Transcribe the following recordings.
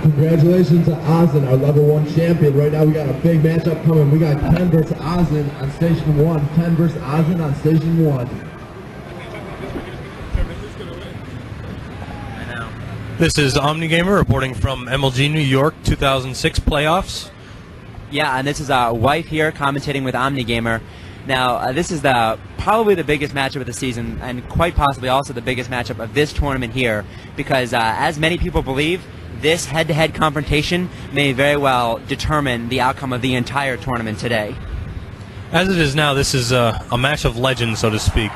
Congratulations to Azen, our level 1 champion. Right now we got a big matchup coming. We got Ken versus Azen on station 1. Ken versus Azen on station 1. This is OmniGamer reporting from MLG New York 2006 playoffs. Yeah, and this is Wife here commentating with OmniGamer. Now, this is probably the biggest matchup of the season, and quite possibly also the biggest matchup of this tournament here, because as many people believe, this head-to-head confrontation may very well determine the outcome of the entire tournament today. As it is now, this is a match of legends, so to speak.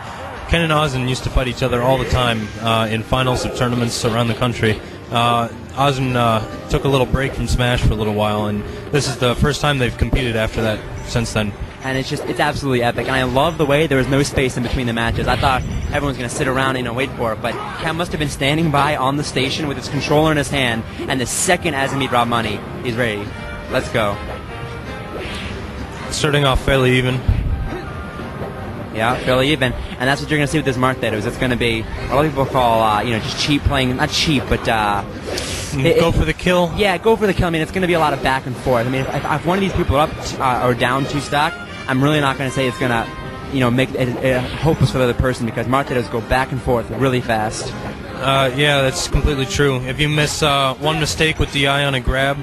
Ken and Azen used to fight each other all the time in finals of tournaments around the country. Azen took a little break from Smash for a little while, and this is the first time they've competed after that since then. And it's absolutely epic, and I love the way there was no space in between the matches. I thought everyone was going to sit around and wait for it, but Ken must have been standing by on the station with his controller in his hand, and the second Azen beat Rob Money, he's ready. Let's go. Starting off fairly even. Yeah, fairly even, and that's what you're going to see with this Marth Dittos. It's going to be a lot of people call, just cheap playing. Not cheap, but go for the kill. Yeah, go for the kill. I mean, it's going to be a lot of back and forth. I mean, if one of these people are up or down 2 stock, I'm really not going to say it's going to, make it hopeless for the other person, because Marth Dittos go back and forth really fast. Yeah, that's completely true. If you miss one mistake with DI on a grab,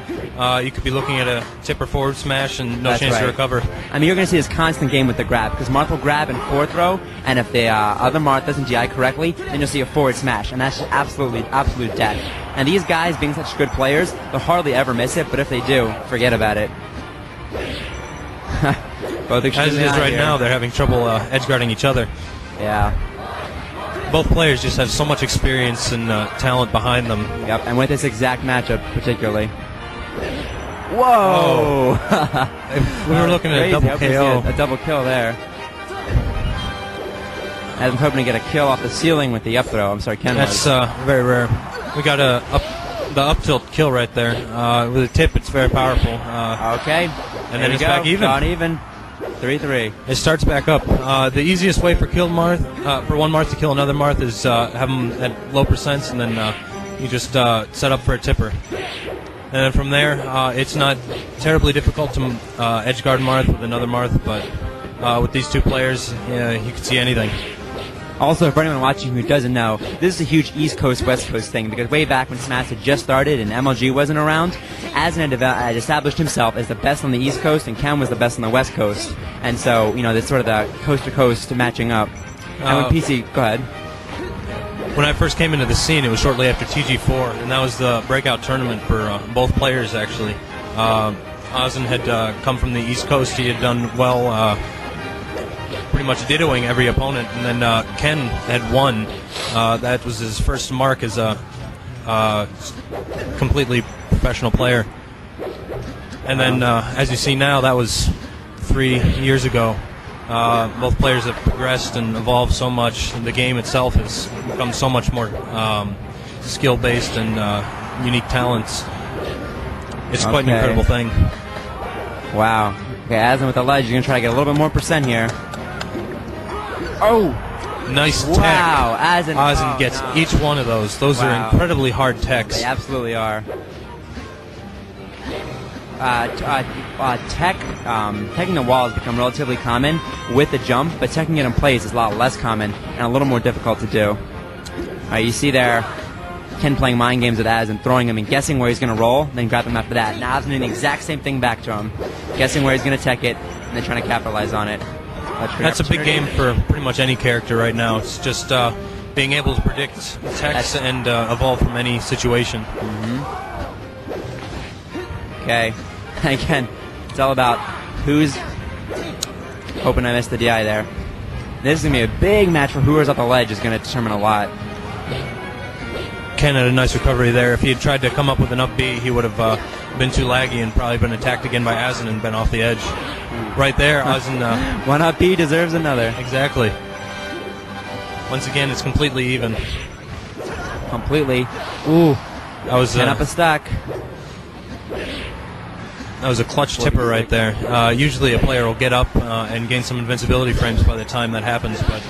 you could be looking at a tipper forward smash and no chance to recover. I mean, you're going to see this constant game with the grab, because Marth will grab in 4th throw, and if the other Marth doesn't DI correctly, then you'll see a forward smash, and that's just absolute death. And these guys, being such good players, they'll hardly ever miss it, but if they do, forget about it. Both as it is right now, they're having trouble edge guarding each other. Yeah. Both players just have so much experience and talent behind them. Yep, and with this exact matchup particularly. Whoa! We were looking at a double KO. A double kill there. I was hoping to get a kill off the ceiling with the up throw. I'm sorry, Ken. That's very rare. We got the up tilt kill right there. With a tip, it's very powerful. Okay. And then it's back even. Gone even. 3-3. It starts back up. The easiest way for one Marth to kill another Marth is have them at low percents, and then you just set up for a tipper. And then from there, it's not terribly difficult to edge guard Marth with another Marth, but with these two players, you can see anything. Also, for anyone watching who doesn't know, this is a huge East Coast, West Coast thing, because way back when Smash had just started and MLG wasn't around, Azen had established himself as the best on the East Coast, and Ken was the best on the West Coast. And so, that's sort of the coast-to-coast matching up. And when PC, go ahead. When I first came into the scene, it was shortly after TG4, and that was the breakout tournament for both players, actually. Azen had come from the East Coast. He had done well, pretty much dittoing every opponent, and then Ken had won. That was his first mark as a completely professional player. And then, as you see now, that was 3 years ago. Both players have progressed and evolved so much. The game itself has become so much more skill-based and unique talents. It's quite an incredible thing. Wow. Okay, Azen with the ledge. You're going to try to get a little bit more percent here. Oh! Nice tech. Wow, Azen gets each one of those. Those are incredibly hard techs. They absolutely are. Teching the wall has become relatively common with the jump, but teching it in place is a lot less common and a little more difficult to do. You see there, Ken playing mind games with Azen, throwing him and guessing where he's going to roll, then grab him after that. Now Azen doing the exact same thing back to him, guessing where he's going to tech it, and then trying to capitalize on it. That's a big game for pretty much any character right now. It's just being able to predict techs and evolve from any situation. Okay. Again, it's all about who's hoping I missed the DI there. This is going to be a big match for whoever's up the ledge is going to determine a lot. Ken had a nice recovery there. If he had tried to come up with an up B, he would have been too laggy and probably been attacked again by Azen and been off the edge. Right there, Azen... one up B deserves another. Exactly. Once again, it's completely even. Completely. Ooh. That was 10 up a stack. That was a clutch tipper right there. Usually a player will get up and gain some invincibility frames by the time that happens, but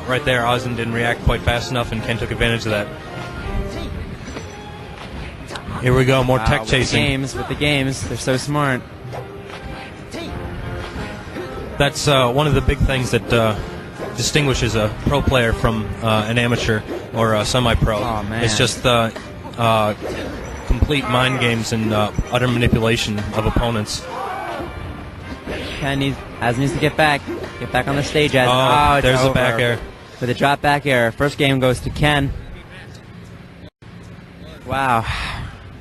right there, Azen didn't react quite fast enough, and Ken took advantage of that. Here we go, more tech With chasing. the games, they're so smart. That's one of the big things that distinguishes a pro player from an amateur or a semi-pro. Oh, man. It's just complete mind games and utter manipulation of opponents. Ken needs to get back on the stage. Azen. Oh, there's it's a back over. air. With a drop back air. First game goes to Ken. Wow.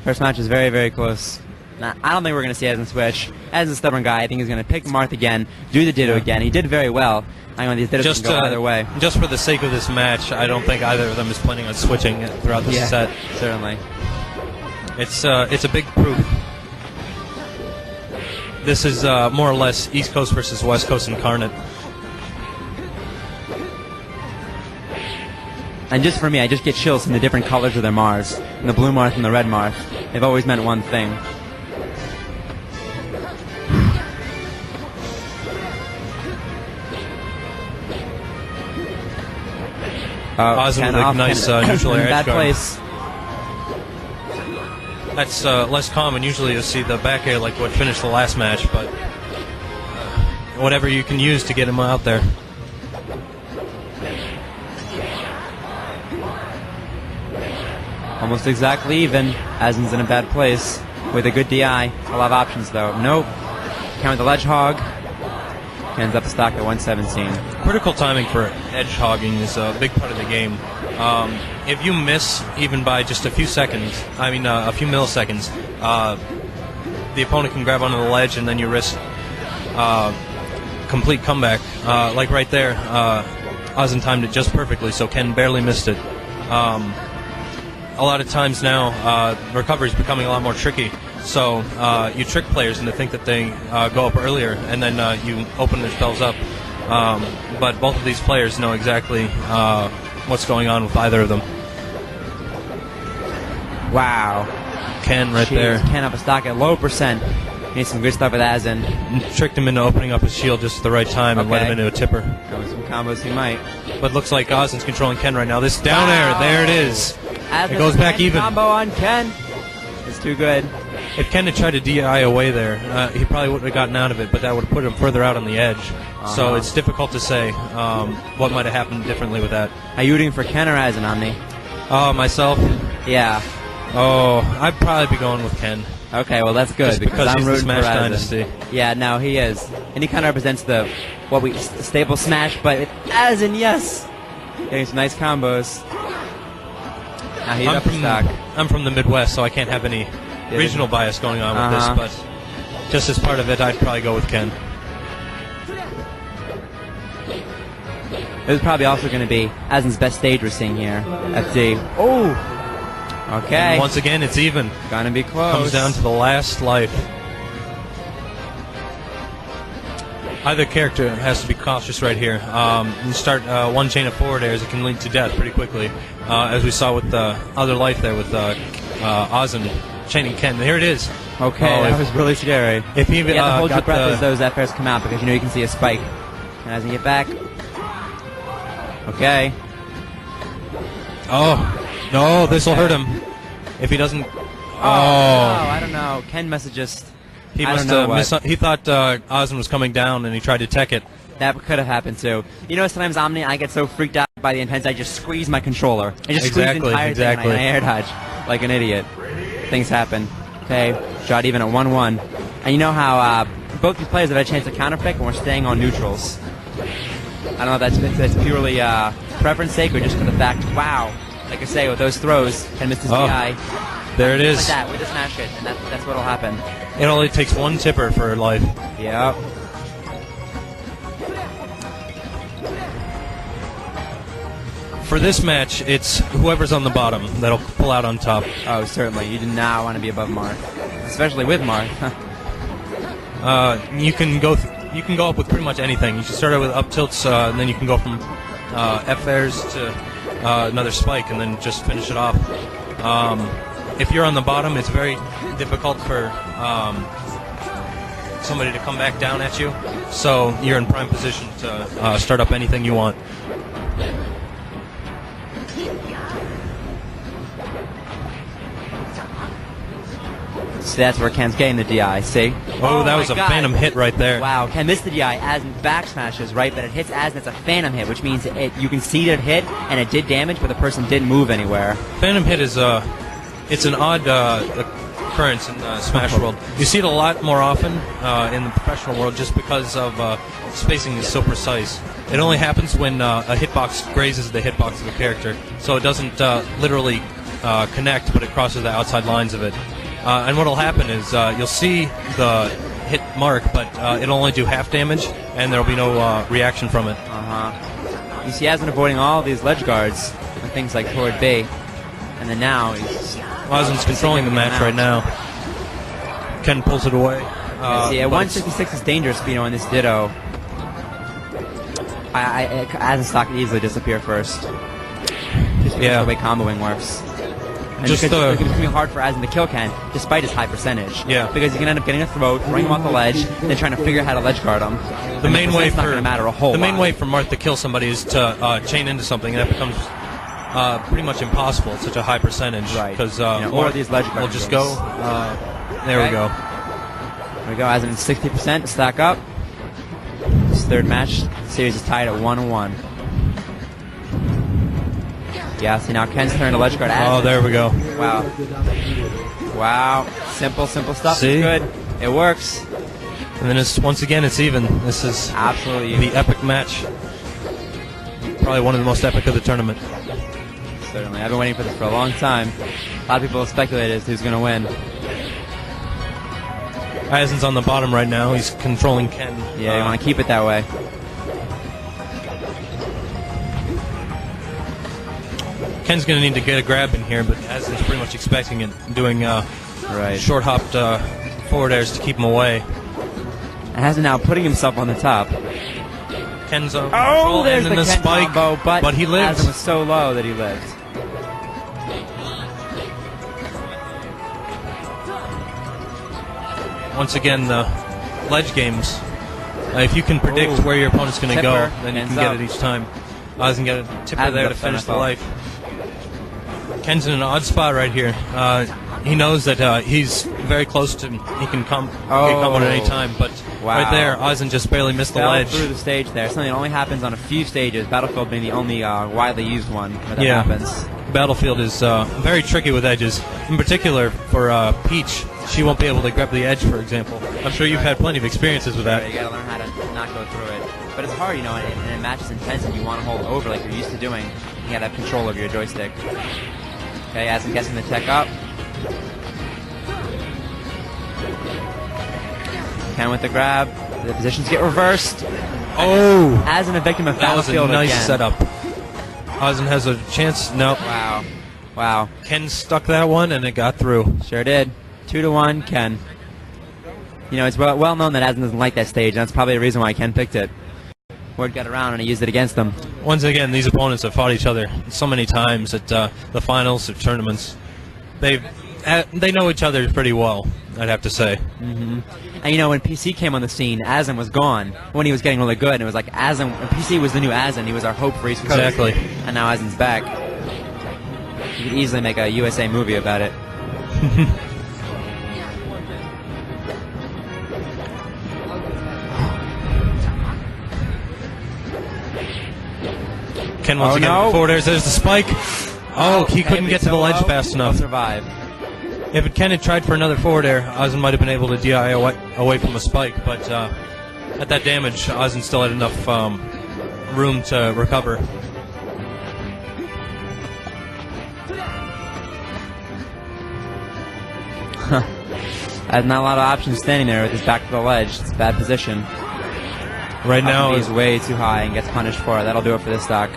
First match is very, very close. Nah, I don't think we're going to see Azen switch. Azen's a stubborn guy. I think he's going to pick Marth again, do the Ditto again. He did very well. I know these Dittos can go either way. Just for the sake of this match, I don't think either of them is planning on switching throughout the set. Certainly. It's a big proof. This is more or less East Coast versus West Coast incarnate. And just for me, I just get chills from the different colors of their Mars. And the blue Marth and the red Marth. They've always meant one thing. Azen with a nice neutral air edge bad guard. place. That's less common. Usually you'll see the back air like what finished the last match, but whatever you can use to get him out there. Almost exactly even. Azen's in a bad place with a good DI. A lot of options though. Nope. Count with the ledge hog. Ends up stock at 117. Critical timing for edge hogging is a big part of the game. If you miss even by just a few seconds, a few milliseconds, the opponent can grab onto the ledge and then you risk complete comeback. Like right there, Azen timed it just perfectly, so Ken barely missed it. A lot of times now, recovery is becoming a lot more tricky. So you trick players into think that they go up earlier, and then you open themselves up. But both of these players know exactly what's going on with either of them. Wow. Ken right there. Ken up a stock at low percent. Needs some good stuff with Azen. Tricked him into opening up his shield just at the right time and let him into a tipper. That was some combos he might. But looks like Azen's controlling Ken right now. This down air, there it is. It goes back even. Combo on Ken. It's too good. If Ken had tried to DI away there, he probably wouldn't have gotten out of it, but that would have put him further out on the edge. So it's difficult to say what might have happened differently with that. Are you rooting for Ken or Azen, Omni? Myself? Yeah. Oh, I'd probably be going with Ken. Okay, well that's good Just because I'm he's the rooting Smash for Azen. Dynasty. Yeah, no, he is, and he kind of represents the stable Smash. But Azen, yes, getting some nice combos. Now he's up in stock. I'm from the Midwest, so I can't have any regional bias going on with this. But just as part of it, I'd probably go with Ken. This is probably also going to be Azen's best stage we're seeing here. FD. Oh. Okay. And once again, it's even. Gonna be close. Comes down to the last life. Either character has to be cautious right here. You start one chain of forward airs, it can lead to death pretty quickly, as we saw with the other life there with Azen chaining Ken. Here it is. Okay, that was really scary. If he you have to hold your got breath as those F airs come out because you can see a spike. And Azen get back. Okay. Oh. No, this will hurt him if he doesn't. Oh, I don't know. Ken must have just. He must have he thought Azen was coming down and he tried to tech it. That could have happened too. You know, sometimes Omni, I get so freaked out by the intensity, I just squeeze my controller. I just squeeze the entire thing and I air dodge like an idiot. Things happen. Okay, shot even at 1-1. And you know how both these players have had a chance to counterpick and we're staying on neutrals. I don't know if that's purely preference sake or just for the fact, wow. Like I say, with those throws, Ken missed his DI. There it is. Like that, with the smash hit, and that's what'll happen. It only takes one tipper for life. Yep. For this match, it's whoever's on the bottom that'll pull out on top. Oh, certainly. You do not want to be above Marth, especially with Marth. You can go up with pretty much anything. You can start out with up tilts, and then you can go from F airs to another spike, and then just finish it off. If you're on the bottom, it's very difficult for somebody to come back down at you. So you're in prime position to start up anything you want. So that's where Ken's getting the DI, see? Oh, that was my a God. phantom hit right there. Wow, Ken missed the DI. Azen back smashes, right? But it hits Azen. It's a phantom hit, which means you can see that it hit, and it did damage, but the person didn't move anywhere. Phantom hit is it's an odd occurrence in Smash World. You see it a lot more often in the professional world just because of spacing is so precise. It only happens when a hitbox grazes the hitbox of a character, so it doesn't literally connect, but it crosses the outside lines of it. And what'll happen is you'll see the hit mark, but it'll only do half damage, and there'll be no reaction from it. You see Azen avoiding all these ledge guards and things like forward B, and then now he's... Azen's controlling the match right now. Ken pulls it away. See, at 166 is dangerous, you know, in this Ditto. Azen's stock could easily disappear first. Just because of the way comboing works. And Just it's going to be hard for Azen to kill Ken, despite his high percentage. Yeah. Because you can end up getting a throw, throwing him off the ledge, and then trying to figure out how to ledge guard him. The main way not going to matter a whole the main lot. way for Marth to kill somebody is to chain into something, and that becomes pretty much impossible at such a high percentage. Right. Because or these ledge guard will just moves. go. There we go. There we go. Azen 60% to stack up. This third match, the series is tied at 1-1. Yeah, see now Ken's turn to ledge guard Azen. Oh, there we go. Wow. Wow. Simple stuff. See? It's good. It works. And then once again, it's even. This is Absolutely. the epic match. Probably one of the most epic of the tournament. Certainly. I've been waiting for this for a long time. A lot of people have speculated as to who's going to win. Azen's on the bottom right now. He's controlling Ken. Yeah, you want to keep it that way. Ken's going to need to get a grab in here, but Azen's pretty much expecting it, doing short hopped forward airs to keep him away. And Azen now putting himself on the top. Ken's on Oh, there's and then the the Ken spike, combo, but he lives. Azen was so low that he lived. Once again, the ledge games. If you can predict where your opponent's going to go, Tipper, then you can hands get up. it each time. Azen got a tipper Azen's there up to finish the NFL. life. Ken's in an odd spot right here. He knows that he's very close to. He can come at any time, but Wow. right there, Azen just barely missed the Fell ledge. through the stage there. Something that only happens on a few stages. Battlefield being the only widely used one where that Yeah. happens. Battlefield is very tricky with edges. In particular, for Peach, she won't be able to grab the edge, for example. I'm sure you've had plenty of experiences with that. You gotta learn how to not go through it. But it's hard, you know, and a match is intense and you want to hold over like you're used to doing. You gotta have control over your joystick. Okay, Azen guessing the tech up. Ken with the grab. The positions get reversed. Oh! Azen a victim of That was a Battlefield nice again. setup. Azen has a chance. No. Wow. Wow. Ken stuck that one, and it got through. Sure did. 2-1, Ken. You know, it's well known that Azen doesn't like that stage, and that's probably the reason why Ken picked it. Word got around, and he used it against them. Once again, these opponents have fought each other so many times at the finals or tournaments. They know each other pretty well, I'd have to say. Mm-hmm. And you know, when PC came on the scene, Azen was gone when he was getting really good, and it was like Azen. PC was the new Azen. He was our hope for East Coast. Exactly. And now Azen's back. You could easily make a USA movie about it. Ken once again forward airs. There's the spike. Oh, he couldn't get to the ledge fast enough. Survive. If Ken had tried for another forward air, Azen might have been able to DI away from a spike, but at that damage, Azen still had enough room to recover. Has not a lot of options standing there with his back to the ledge. It's a bad position. Right now, he's way too high and gets punished for it. That'll do it for this stock.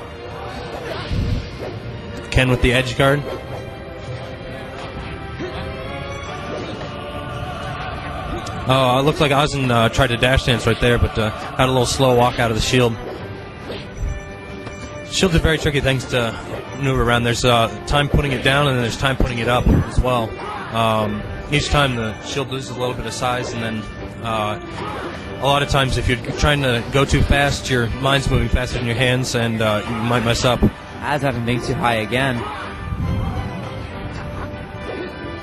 Ken with the edge guard. Oh, it looked like Azen tried to dash dance right there, but had a little slow walk out of the shield. Shields are very tricky things to maneuver around. There's time putting it down, and then there's time putting it up as well. Each time the shield loses a little bit of size, and then a lot of times if you're trying to go too fast, your mind's moving faster than your hands, and you might mess up. Azen being too high again.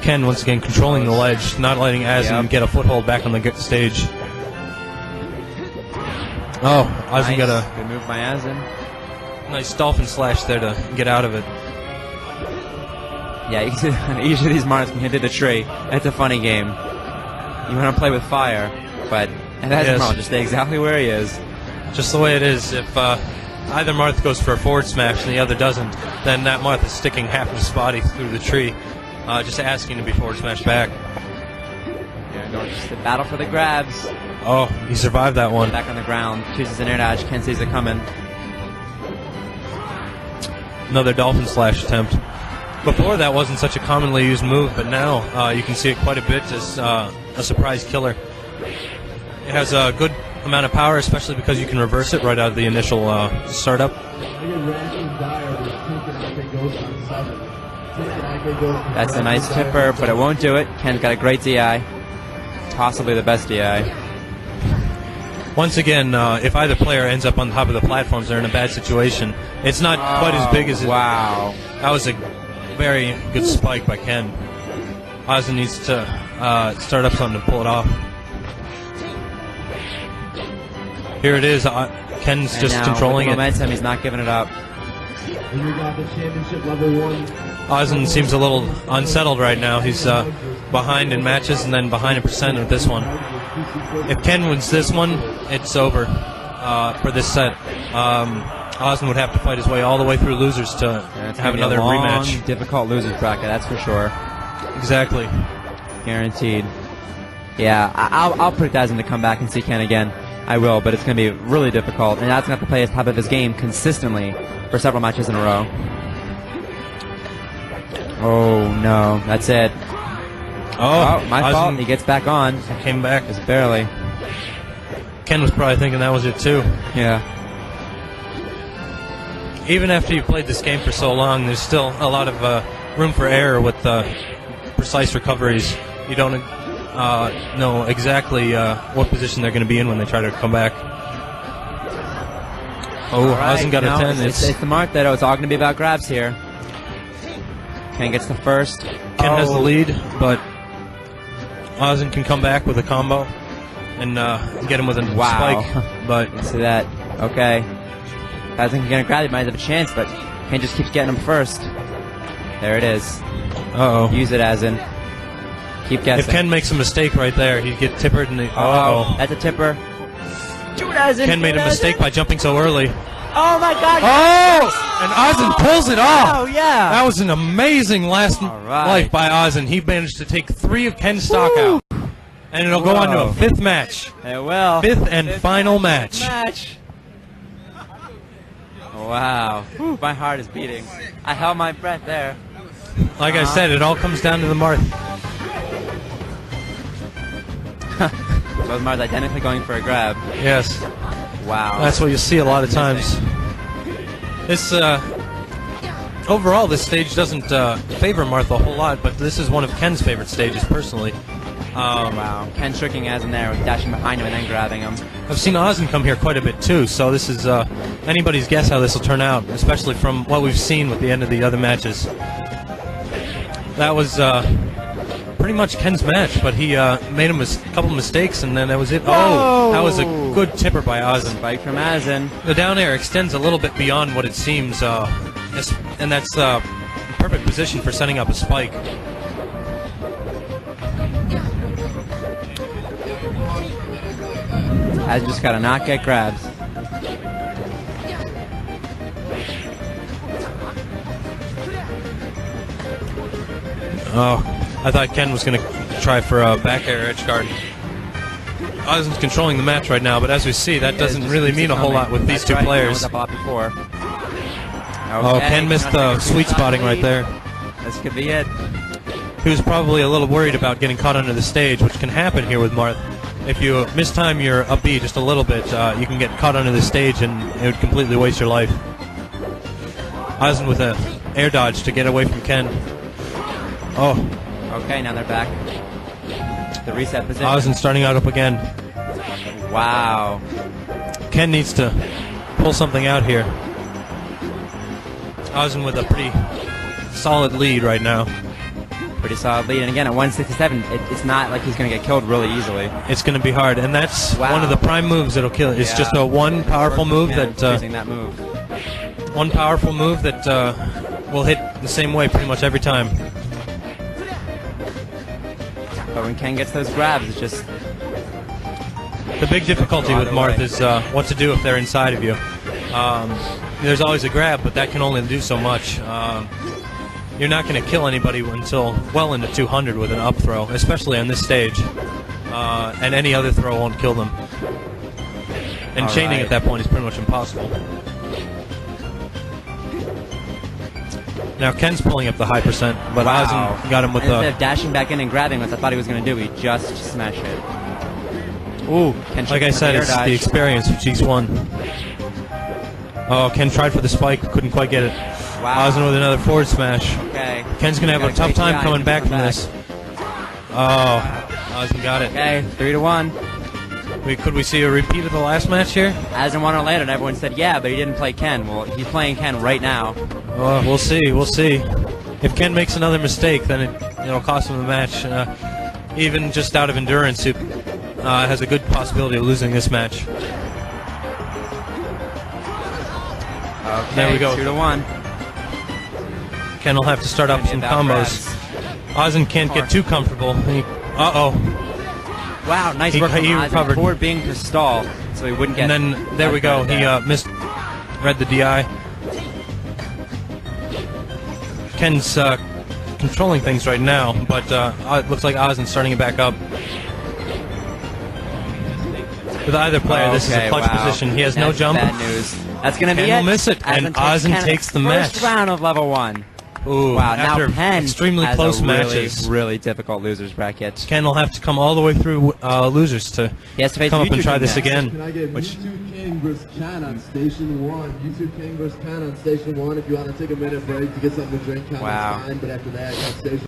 Ken once again controlling the ledge, not letting Azen get a foothold back on the stage. Oh, Azen got a good move by Azen. Nice dolphin slash there to get out of it. Yeah, you can see usually these Marths can hit the tree. It's a funny game. You want to play with fire, but Azen will just stay exactly where he is. Just the way it is. If either Marth goes for a forward smash and the other doesn't, then that Marth is sticking half of his body through the tree, just asking to be forward smashed back. Yeah, going just the battle for the grabs. Oh, he survived that one. Back on the ground, chooses an air dodge. Ken sees it coming. Another dolphin slash attempt. Before that wasn't such a commonly used move, but now you can see it quite a bit as a surprise killer. It has a good amount of power, especially because you can reverse it right out of the initial startup. That's a nice tipper, but it won't do it. Ken's got a great DI. Possibly the best DI. Once again, if either player ends up on top of the platforms, they're in a bad situation. It's not quite as big as it. Wow. That was a very good spike by Ken. Azen needs to start up something to pull it off. Here it is. Ken's and just now, controlling with the momentum, it. He's not giving it up. And we got the championship level 1. Azen seems a little unsettled right now. He's behind in matches and then behind in percent with this one. If Ken wins this one, it's over for this set. Azen would have to fight his way all the way through losers to have another rematch. Difficult losers bracket, that's for sure. Exactly. Guaranteed. Yeah, I'll predict Azen to come back and see Ken again. I will, but it's going to be really difficult. And Azen's going to have to play his top of his game consistently for several matches in a row. Oh, no. That's it. Oh, my fault. He gets back on. Came back. Just barely. Ken was probably thinking that was it, too. Yeah. Even after you've played this game for so long, there's still a lot of room for error with precise recoveries. You don't know exactly what position they're going to be in when they try to come back. Oh, right, Azen got a 10. It's the Marth that it's all going to be about grabs here. Ken gets the first. Ken has the lead, but Azen can come back with a combo and get him with a spike. But you see that? Okay. Azen can grab it, might have a chance, but Ken just keeps getting him first. There it is. Uh-oh. Use it, Azen. Keep guessing. If Ken makes a mistake right there, he'd get tippered. And that's a tipper. Shoot, Azen. Ken made a mistake by jumping so early. Oh, my God. Oh! And Azen pulls it off. Oh, yeah. That was an amazing last life by Azen. He managed to take 3 of Ken's stock out. And it'll go on to a 5th match. It will. 5th and final match. Wow. Whew, my heart is beating. I held my breath there. Like I said, it all comes down to the Marth. Both Marth identically going for a grab. Yes. Wow. That's what you see a lot of times. This overall, this stage doesn't favor Marth a whole lot, but this is one of Ken's favorite stages, personally. Wow. Ken tricking Azen there, with dashing behind him and then grabbing him. I've seen Azen come here quite a bit, too, so this is anybody's guess how this will turn out, especially from what we've seen with the end of the other matches. That was pretty much Ken's match, but he made a couple mistakes, and then that was it. Whoa! Oh, that was a good tipper by Azen. Spike from Azen. The down air extends a little bit beyond what it seems, and that's the perfect position for setting up a spike. Azen just got to not get grabs. Oh, I thought Ken was going to try for a back air edge guard. Azen's controlling the match right now, but as we see, that doesn't really mean a whole lot with these two players. Before. Oh, Ken missed the sweet spotting right there. This could be it. He was probably a little worried about getting caught under the stage, which can happen here with Marth. If you mistime your up B just a little bit, you can get caught under the stage and it would completely waste your life. Azen with an air dodge to get away from Ken. Oh. Okay, now they're back. The reset position. Azen starting out up again. Wow. Ken needs to pull something out here. Azen with a pretty solid lead right now. pretty solid lead. And again, at 167, it's not like he's going to get killed really easily. It's going to be hard, and that's one of the prime moves that'll kill. It's just a one powerful move using that move. One powerful move that will hit the same way pretty much every time. But when Ken gets those grabs, it's just... The big difficulty with Marth is what to do if they're inside of you. There's always a grab, but that can only do so much. You're not going to kill anybody until well into 200 with an up throw, especially on this stage. And any other throw won't kill them. And chaining at that point is pretty much impossible. Now Ken's pulling up the high percent, but Azen got him with Instead of dashing back in and grabbing, what I thought he was going to do, he just smashed it. Ooh, Ken, like I said, it's the experience of G1. Oh, Ken tried for the spike, couldn't quite get it. Wow. Azen with another forward smash. Okay. Ken's going to have a tough time coming back from this. Oh, Azen got it. Okay, 3-1. Could we see a repeat of the last match here? Azen won or landed. Everyone said yeah, but he didn't play Ken. Well, he's playing Ken right now. We'll see. We'll see. If Ken makes another mistake, then it'll cost him the match. Even just out of endurance, he has a good possibility of losing this match. Okay, there we go. 2-1. Ken will have to start up some combos. Azen can't get too comfortable. Uh-oh. Wow, nice work from Azen recovered. Forward being to stall, so he wouldn't get... And then, there we go. He read the DI. Ken's controlling things right now, but it looks like Azen's starting it back up. With either player, this is a clutch position. He has no jump. Bad news. That's going to be it. Ken will miss it, and Azen takes the match. First round of level 1. Ooh, wow, after now Ken extremely close matches. Really difficult losers bracket. Ken will have to come all the way through losers to come up and try this again. Can I get YouTube King versus Ken on Station 1? YouTube King versus Ken on Station 1. If you want to take a minute break to get something to drink, Ken, that's fine. But after that, on Station